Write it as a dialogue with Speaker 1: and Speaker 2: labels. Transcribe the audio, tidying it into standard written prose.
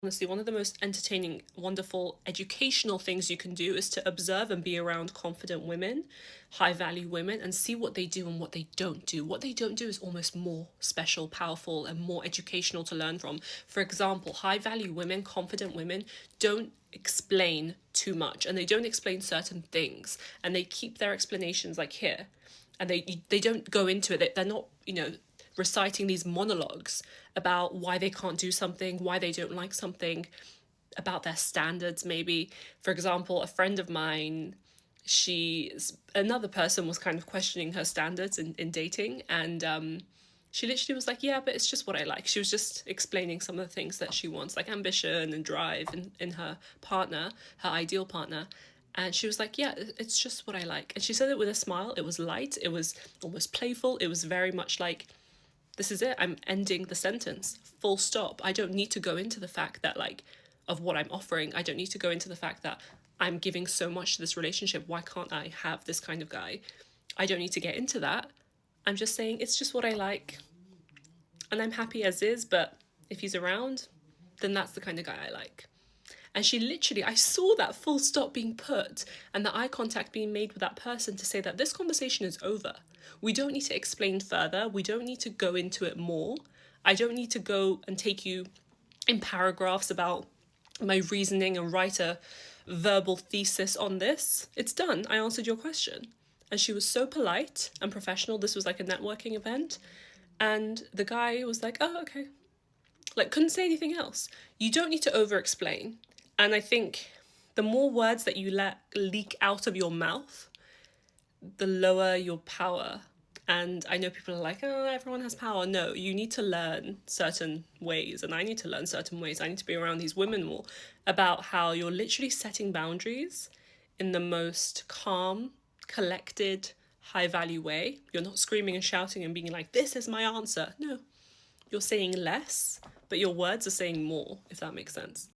Speaker 1: Honestly, one of the most entertaining, wonderful, educational things you can do is to observe and be around confident women, high value women, and see what they do and what they don't do. What they don't do is almost more special, powerful, and more educational to learn from. For example, high value women, confident women, don't explain too much and they don't explain certain things and they keep their explanations like here and they don't go into it. They're not, reciting these monologues about why they can't do something, why they don't like something, about their standards maybe. For example, a friend of mine, another person was kind of questioning her standards in dating, and she literally was like, yeah, but it's just what I like. She was just explaining some of the things that she wants, like ambition and drive in her partner, her ideal partner. And she was like, yeah, it's just what I like. And she said it with a smile. It was light, it was almost playful, it was very much like, this is it, I'm ending the sentence, full stop. I don't need to go into the fact that, like, of what I'm offering. I don't need to go into the fact that I'm giving so much to this relationship. Why can't I have this kind of guy? I don't need to get into that. I'm just saying it's just what I like. And I'm happy as is, but if he's around, then that's the kind of guy I like. And she literally, I saw that full stop being put and the eye contact being made with that person to say that this conversation is over. We don't need to explain further. We don't need to go into it more. I don't need to go and take you in paragraphs about my reasoning and write a verbal thesis on this. It's done. I answered your question. And she was so polite and professional. This was like a networking event. And the guy was like, oh, okay. Like, couldn't say anything else. You don't need to over explain. And I think the more words that you let leak out of your mouth, the lower your power. And I know people are like, oh, everyone has power. No, you need to learn certain ways. And I need to learn certain ways. I need to be around these women more about how you're literally setting boundaries in the most calm, collected, high value way. You're not screaming and shouting and being like, this is my answer. No, you're saying less, but your words are saying more, if that makes sense.